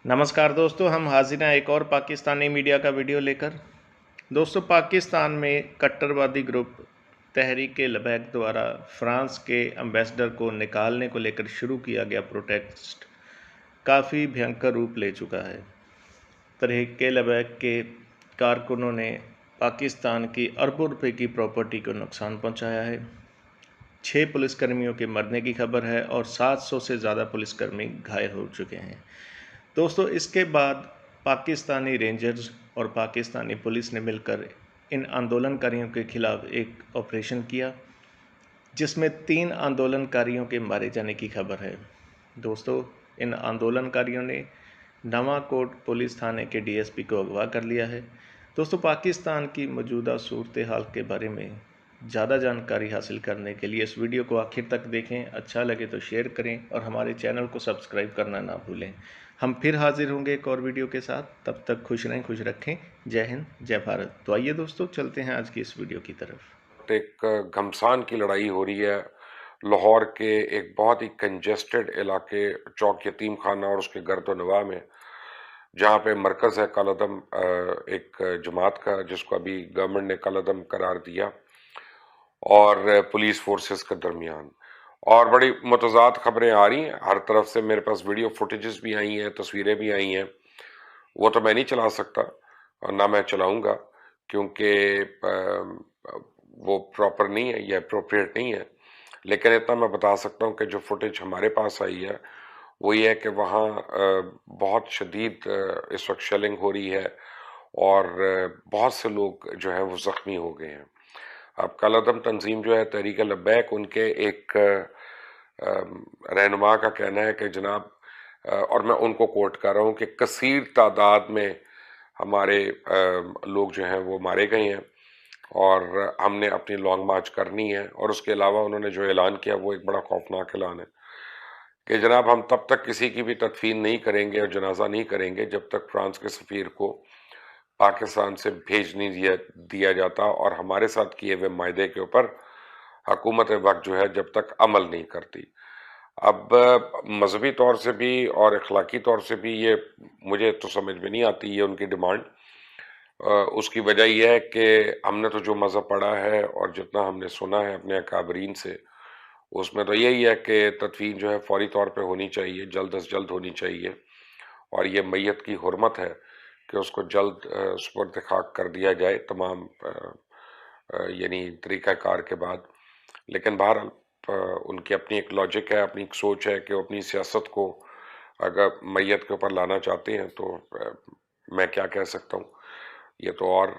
नमस्कार दोस्तों, हम हाजिर हैं एक और पाकिस्तानी मीडिया का वीडियो लेकर। दोस्तों, पाकिस्तान में कट्टरवादी ग्रुप तहरीक-ए-लबैक द्वारा फ्रांस के एम्बेसडर को निकालने को लेकर शुरू किया गया प्रोटेस्ट काफ़ी भयंकर रूप ले चुका है। तहरीक-ए-लबैक के कारकुनों ने पाकिस्तान की अरबों रुपए की प्रॉपर्टी को नुकसान पहुंचाया है। 6 पुलिसकर्मियों के मरने की खबर है और 700 से ज़्यादा पुलिसकर्मी घायल हो चुके हैं। दोस्तों, इसके बाद पाकिस्तानी रेंजर्स और पाकिस्तानी पुलिस ने मिलकर इन आंदोलनकारियों के खिलाफ एक ऑपरेशन किया, जिसमें 3 आंदोलनकारियों के मारे जाने की खबर है। दोस्तों, इन आंदोलनकारियों ने नवाकोट पुलिस थाने के डीएसपी को अगवा कर लिया है। दोस्तों, पाकिस्तान की मौजूदा सूरत हाल के बारे में ज़्यादा जानकारी हासिल करने के लिए इस वीडियो को आखिर तक देखें। अच्छा लगे तो शेयर करें और हमारे चैनल को सब्सक्राइब करना ना भूलें। हम फिर हाजिर होंगे एक और वीडियो के साथ। तब तक खुश रहें, खुश रखें। जय हिंद, जय भारत। तो आइए दोस्तों, चलते हैं आज की इस वीडियो की तरफ। एक घमसान की लड़ाई हो रही है लाहौर के एक बहुत ही कंजेस्टेड इलाके चौक यतीम खाना और उसके गर्दोनवा में, जहाँ पे मरकज है कलअदम एक जमात का, जिसको अभी गवर्नमेंट ने कलअदम करार दिया, और पुलिस फोर्सेस के दरमियान। और बड़ी मुतज़ाद खबरें आ रही हैं हर तरफ से। मेरे पास वीडियो फुटेजेस भी आई हैं, तस्वीरें भी आई हैं। वो तो मैं नहीं चला सकता और ना मैं चलाऊंगा, क्योंकि वो प्रॉपर नहीं है, ये अप्रोप्रिएट नहीं है। लेकिन इतना मैं बता सकता हूँ कि जो फुटेज हमारे पास आई है वो ये है कि वहाँ बहुत शदीद इस वक्त शेलिंग हो रही है और बहुत से लोग जो हैं वो ज़ख्मी हो गए हैं। अब कलअदम तंजीम जो है तहरीक लब्बैक, उनके एक रहनुमा का कहना है कि जनाब, और मैं उनको कोट कर रहा हूँ कि कसीर तादाद में हमारे लोग जो हैं वो मारे गए हैं और हमने अपनी लॉन्ग मार्च करनी है। और उसके अलावा उन्होंने जो ऐलान किया वो एक बड़ा खौफनाक ऐलान है कि जनाब, हम तब तक किसी की भी तदफीन नहीं करेंगे और जनाजा नहीं करेंगे जब तक फ्रांस के सफ़ीर को पाकिस्तान से भेज नहीं दिया जाता और हमारे साथ किए हुए मायदे के ऊपर हुकूमत वक्त जो है जब तक अमल नहीं करती। अब मजहबी तौर से भी और अखलाकी तौर से भी ये मुझे तो समझ में नहीं आती ये उनकी डिमांड। उसकी वजह यह है कि हमने तो जो मज़हब पढ़ा है और जितना हमने सुना है अपने अकाबरीन से, उसमें तो यही है कि तदफीन जो है फौरी तौर पे होनी चाहिए, जल्द अज जल्द होनी चाहिए। और ये मैयत की हुर्मत है कि उसको जल्द सुपुर्द खाक कर दिया जाए तमाम यानी तरीक़ाकार के बाद। लेकिन बहरहाल उनकी अपनी एक लॉजिक है, अपनी एक सोच है कि वो अपनी सियासत को अगर मैयत के ऊपर लाना चाहते हैं तो मैं क्या कह सकता हूँ। ये तो और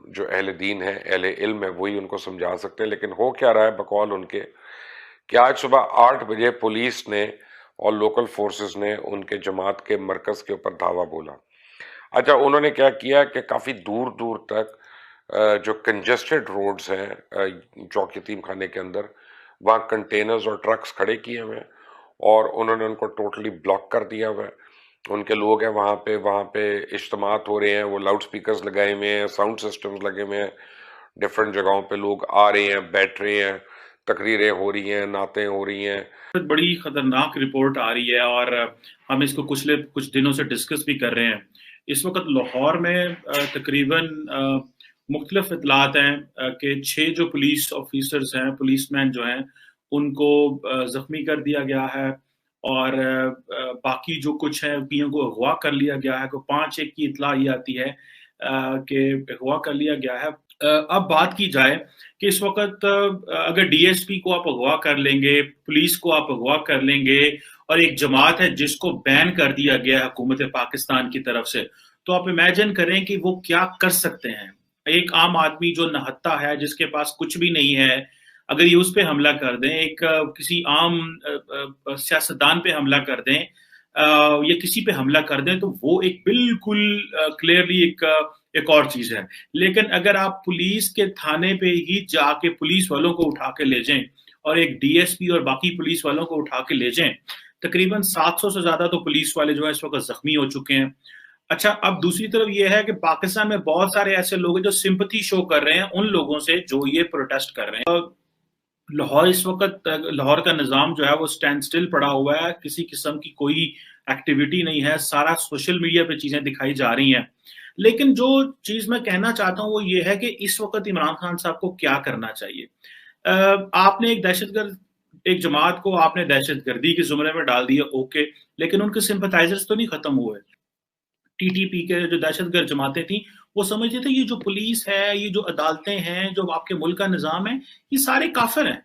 जो अहले दीन है, अहले इल्म है, वही उनको समझा सकते हैं। लेकिन हो क्या रहा है बकौल उनके कि आज सुबह 8 बजे पुलिस ने और लोकल फोर्सेस ने उनके जमात के मरकज़ के ऊपर धावा बोला। अच्छा, उन्होंने क्या किया कि काफ़ी दूर दूर तक जो कंजेस्टेड रोड्स हैं चौक यतीम खाने के अंदर, वहाँ कंटेनर्स और ट्रक्स खड़े किए हुए हैं और उन्होंने उनको टोटली ब्लॉक कर दिया हुआ है। उनके लोग हैं वहाँ पे इज्तिमात हो रहे हैं, वो लाउड स्पीकर्स लगाए हुए हैं, साउंड सिस्टम्स लगे हुए हैं। डिफरेंट जगहों पे लोग आ रहे हैं, बैठ रहे हैं, तकरीरें हो रही हैं, नातें हो रही हैं। बड़ी खतरनाक रिपोर्ट आ रही है और हम इसको कुछ दिनों से डिस्कस भी कर रहे हैं। इस वक्त लाहौर में तकरीबन मुख्तलिफ इतलात हैं कि 6 जो पुलिस ऑफिसर्स हैं, पुलिसमैन जो हैं, उनको जख्मी कर दिया गया है और बाकी जो कुछ है पीओ को अगवा कर लिया गया है। को 5-1 की इतला ये आती है कि अगवा कर लिया गया है। अब बात की जाए कि इस वक्त अगर डीएसपी को आप अगवा कर लेंगे, पुलिस को आप अगवा कर लेंगे और एक जमात है जिसको बैन कर दिया गया है हुकूमत पाकिस्तान की तरफ से, तो आप इमेजिन करें कि वो क्या कर सकते हैं। एक आम आदमी जो नहत्ता है, जिसके पास कुछ भी नहीं है, अगर ये उस पे हमला कर दें, एक किसी आम सियासतदान पे हमला कर दें या किसी पे हमला कर दें, तो वो एक बिल्कुल क्लियरली एक और चीज है। लेकिन अगर आप पुलिस के थाने पे ही जाके पुलिस वालों को उठा के ले जाएं और एक डीएसपी और बाकी पुलिस वालों को उठा के ले जाएं, तकरीबन 700 से ज्यादा तो पुलिस वाले जो है इस वक्त जख्मी हो चुके हैं। अच्छा, अब दूसरी तरफ यह है कि पाकिस्तान में बहुत सारे ऐसे लोग हैं जो सिंपैथी शो कर रहे हैं उन लोगों से जो ये प्रोटेस्ट कर रहे हैं। लाहौर इस वक़्त लाहौर का निज़ाम जो है वो स्टैंड स्टिल पड़ा हुआ है, किसी किस्म की कोई एक्टिविटी नहीं है, सारा सोशल मीडिया पे चीज़ें दिखाई जा रही हैं। लेकिन जो चीज़ मैं कहना चाहता हूँ वो ये है कि इस वक़्त इमरान खान साहब को क्या करना चाहिए? आपने एक जमात को आपने दहशतगर्दी के ज़ुमरे में डाल दिया, ओके, लेकिन उनके सिम्पैथाइज़र्स तो नहीं खत्म हुए। टीटीपी के जो दहशतगर्द जमातें थी, वो समझते थे ये जो पुलिस है, ये जो अदालतें हैं, जो आपके मुल्क का निज़ाम है, ये सारे काफ़िर हैं।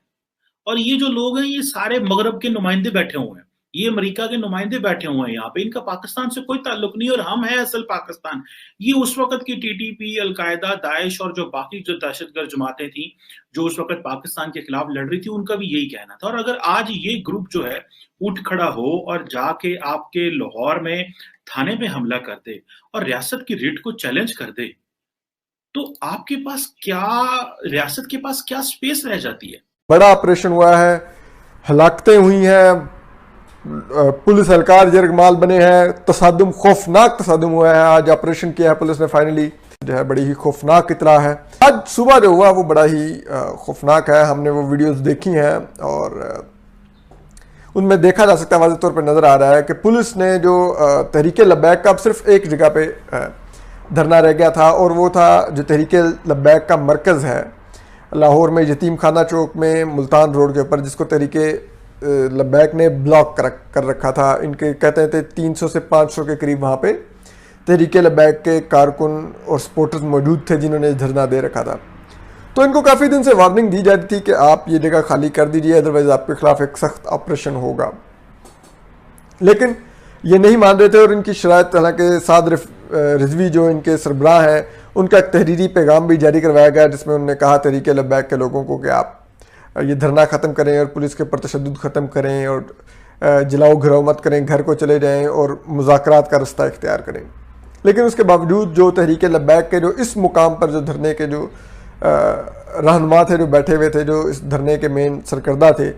और ये जो लोग हैं, ये सारे मगरब के नुमाइंदे बैठे हुए हैं। ये अमेरिका के नुमाइंदे बैठे हुए हैं यहाँ पे, इनका पाकिस्तान से कोई ताल्लुक नहीं और हम हैं असल पाकिस्तान। ये उस वक़्त की टीटीपी, अल-कायदा, दाइश और जो बाकी जो दहशतगर्द जमातें थीं, जो उस वक़्त पाकिस्तान के खिलाफ लड़ रही थी, उनका भी यही कहना था। और अगर आज ये ग्रुप जो है, उठ खड़ा हो और जाके आपके लाहौर में थाने पे हमला कर दे और रियासत की रिट को चैलेंज कर दे, तो आपके पास क्या रियासत के पास क्या स्पेस रह जाती है? बड़ा ऑपरेशन हुआ है, हलाकतें हुई हैं, पुलिस एहलकार यरगमाल बने हैं, तसादुम, खौफनाक तसादुम हुआ है। आज ऑपरेशन किया है पुलिस ने फाइनली, जो है बड़ी ही खौफनाक इतला है। आज सुबह जो हुआ वो बड़ा ही खौफनाक है। हमने वो वीडियोस देखी हैं और उनमें देखा जा सकता है, वाज़ेह तौर पर नज़र आ रहा है कि पुलिस ने जो तहरीके लब्बैक का अब सिर्फ एक जगह पे धरना रह गया था और वो था जो तहरीके लब्बैक का मरकज़ है लाहौर में, यतीम खाना चौक में, मुल्तान रोड के ऊपर, जिसको तहरीके लब्बैक ने ब्लॉक कर रखा था। इनके कहते थे 300 से 500 के करीब वहाँ पे तहरीके लब्बैक के कारकुन और सपोर्टर्स मौजूद थे जिन्होंने धरना दे रखा था। तो इनको काफ़ी दिन से वार्निंग दी जाती थी कि आप ये जगह खाली कर दीजिए, अदरवाइज आपके खिलाफ एक सख्त ऑपरेशन होगा, लेकिन ये नहीं मान रहे थे। और इनकी शराइत, हालांकि साद रिजवी जो इनके सरबराह हैं, उनका एक तहरीरी पैगाम भी जारी करवाया गया जिसमें उन्होंने कहा तहरीके लब्बैक के लोगों को कि आप ये धरना ख़त्म करें और पुलिस के ऊपर तशद्दुद ख़त्म करें और जलाओ घराओ मत करें, घर को चले जाएं और मुज़ाकरात का रास्ता इख्तियार करें। लेकिन उसके बावजूद जो तहरीके लब्बैक के जो इस मुकाम पर जो धरने के जो रहनुमा थे, जो बैठे हुए थे, जो इस धरने के मेन सरकर्दा थे,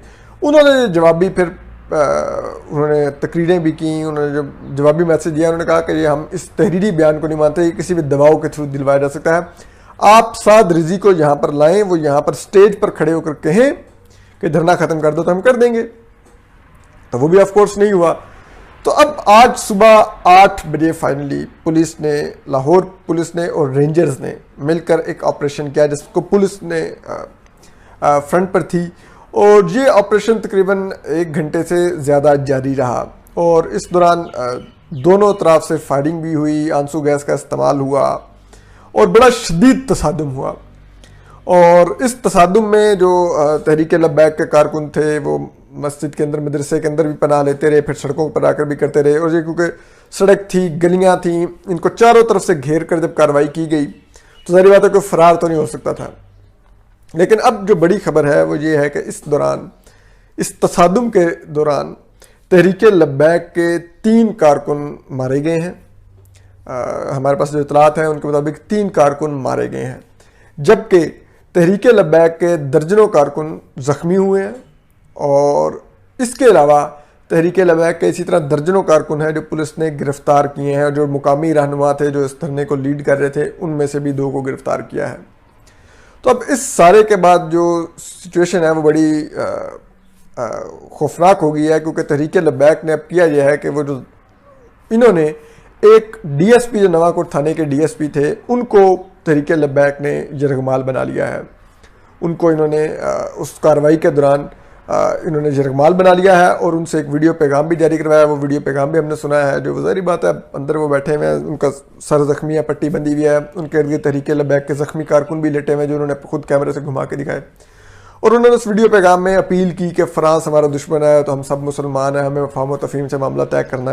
उन्होंने जवाबी फिर उन्होंने तकरीरें भी की, उन्होंने जो जवाबी मैसेज दिया, उन्होंने कहा कि ये हम इस तहरीरी बयान को नहीं मानते, ये किसी भी दबाव के थ्रू दिलवाया जा सकता है। आप साद रिजी को यहाँ पर लाएं, वो यहाँ पर स्टेज पर खड़े होकर कहें कि धरना ख़त्म कर दो तो हम कर देंगे, तो वो भी ऑफ कोर्स नहीं हुआ। तो अब आज सुबह 8 बजे फाइनली पुलिस ने, लाहौर पुलिस ने और रेंजर्स ने मिलकर एक ऑपरेशन किया जिसको पुलिस ने फ्रंट पर थी, और ये ऑपरेशन तकरीबन 1 घंटे से ज़्यादा जारी रहा। और इस दौरान दोनों तरफ से फायरिंग भी हुई, आंसू गैस का इस्तेमाल हुआ और बड़ा शदीद तसादुम हुआ। और इस तसादुम में जो तहरीके लब्बैक के कारकुन थे वो मस्जिद के अंदर, मदरसे के अंदर भी पनाह लेते रहे, फिर सड़कों पर आकर भी करते रहे। और ये क्योंकि सड़क थी, गलियां थी, इनको चारों तरफ से घेर कर जब कार्रवाई की गई तो सारी बात है कोई फरार तो नहीं हो सकता था। लेकिन अब जो बड़ी खबर है वो ये है कि इस दौरान, इस तसादुम के दौरान तहरीके लब्बैक के 3 कारकुन मारे गए हैं। हमारे पास जो इतलात हैं उनके मुताबिक 3 कारकुन मारे गए हैं, जबकि तहरीके लब्बैक के दर्जनों कारकुन ज़ख्मी हुए हैं। और इसके अलावा तहरीके लब्बैक के इसी तरह दर्जनों कारकुन हैं जो पुलिस ने गिरफ्तार किए हैं, और जो मुकामी रहनुमा थे जो इस धरने को लीड कर रहे थे उनमें से भी 2 को गिरफ्तार किया है। तो अब इस सारे के बाद जो सिचुएशन है वो बड़ी खौफनाक हो गई है, क्योंकि तहरीके लब्बैक ने अब किया यह है कि वो जो इन्होंने एक डीएसपी, जो नवाकोट थाने के डीएसपी थे, उनको तहरीके लब्बैक ने यरगमाल बना लिया है। उनको इन्होंने उस कार्रवाई के दौरान इन्होंने यरगमाल बना लिया है और उनसे एक वीडियो पैगाम भी जारी करवाया। वो वीडियो पैगाम भी हमने सुना है, जो ज़ाहिर बात है अंदर वो बैठे हुए हैं, उनका सर ज़ख्मी है, पट्टी बंदी हुई है, उनके इर्द गिर्द तहरीके लब्बैक के ज़ख्मी कारकुन भी लेटे हुए हैं जो उन्होंने खुद कैमरे से घुमा के दिखाए। और उन्होंने उस वीडियो पैगाम में अपील की कि फ्रांस हमारा दुश्मन है तो हम सब मुसलमान हैं, हमें फ़हम व तफ़हीम से मामला तय करना